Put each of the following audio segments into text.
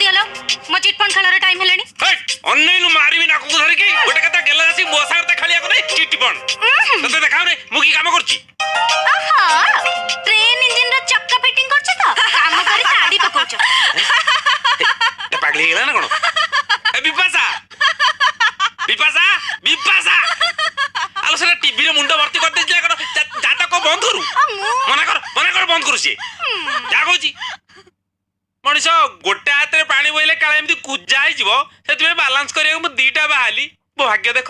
चलो मो chit fund खेलर time हेलानी अन्नै नु मारिबी ना को धरि की गोटे कथा गेला आसी मो सारते खालिया को नै चिटफंड तते देखाव रे मु की काम करची आहा ट्रेन इंजन रो चक्का फिटिंग करछ त काम करी ताड़ी पकोछ ए पागली गेला ना कोन ए विपासा विपासा विपासा आलो सरा टीवी रे मुंडो भर्ती कर देला करो जाता को बंद करू मना कर बंद करू सी जा कहूची मनीष गोटे हाथ में पानी बोले काले एमती कुजा से बालांस करिया मु दीटा बाहाली मो भाग्य देख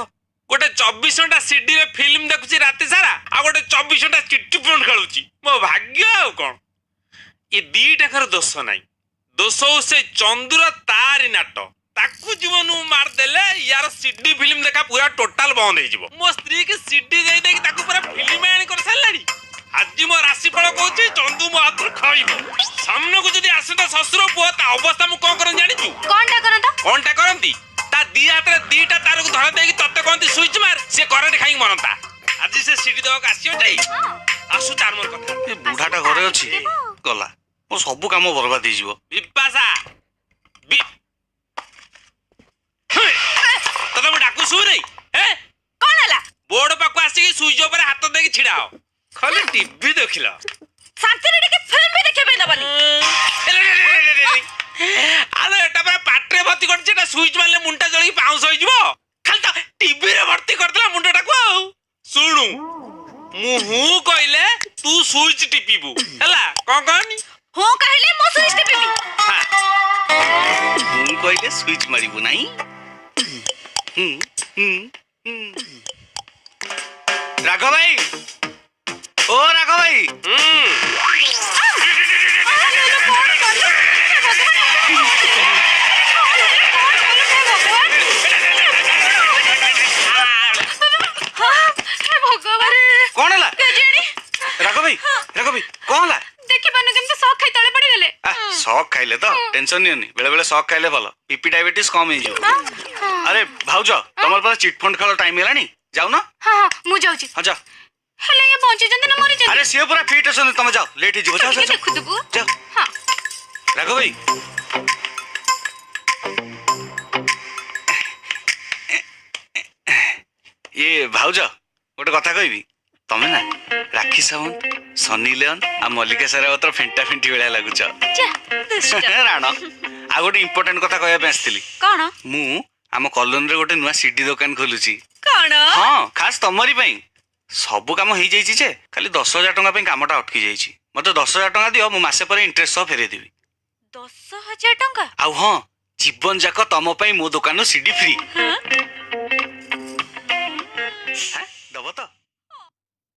गोटे 24 घंटा सीडी रे फिल्म देखुची राति सारा आ गोटे 24 घंटा चिट्टीफोन खेलुची मो भाग्य आ कौन ये दीटा कर दोष नहीं दोष से चंदुर तारी नाट ताकू जीवन मार देले यार सीडी फिल्म देखा पूरा टोटल बंद हो मो स्त्री के सीडी दे दे ताकू पूरा फिल्म आनी कर सारलानी आज मो राशिफल कहूँ चंदू मो हाथ खाइब सामने को जदि आसता शशुर पुआ ता अवस्था मु कौन करन जानि छु कोनटा करंती ता दी हाथ रे दीटा तार को धर देकी तत्ते कहंती स्विच मार से करंट खाई मरंता आज से सीडी दवा आसियो जाई आसु तार मोर कथा ए बुढ़ाटा घरे अछि गला मो सब काम बर्बाद हो जिवो विपासा तते मु डाकू सु रे ए कोन हला बोर्ड पाको आसी की स्विच ऊपर हाथ देकी छिड़ाओ खाली टीवी देखिला शांति रे के फिल्म भी देखे बेना बनी आलो एटा पर पाटरे भर्ती करछ एटा स्विच मारले मुंडा जळी पाउस होई जिवो खाली त टीवी रे भर्ती करतला मुंडाटा को सुनु मुहु कइले तू स्विच टिपिबू हला कोन हो कहले मो स्विच टिपिबी मु कइले स्विच मारिबु नाही राघव भाई ओ राघव भाई कौन है राघव भाई कौन है देखि बानु केमते शॉक खाइ तळे पड़ी गेले शॉक खाइले तो टेंशन नहीं होनी बेले बेले शॉक खाइले भलो बीपी डायबिटीज कम हो जो अरे भाउज तमर पर चिटफंड खेल टाइम हेलानी जाऊ ना हां मु जाउची हां जा हेले ये पहुंचे जंदे न मरि जंदे अरे से पूरा फिट असन तुम जाओ लेट ही जीवो जाओ जाओ देखु दबु जाओ हां राघव भाई ये भाउज गोटे कथा कहबी तमे ना राखी सावंत सनी लियोन आ मल्लिका शेरावत फेंटा फेंटी बेला लागुच राण आ गोटे इंपोर्टेंट कथा कहया पे आस्थिली कोन मु आम कॉलोनी रे गोटे नुआ सीडी दुकान खोलुची कोन हां खास तमरी पई सब काम हो जाइए जे खाली 10,000 टका कामटा अटकी जाइए मत 10,000 टका दियो मु मासे पर इंटरेस्ट सह फेरे देबी 10,000 टका आउ हाँ जीवन जाक तम पई मो दुकान सीडी फ्री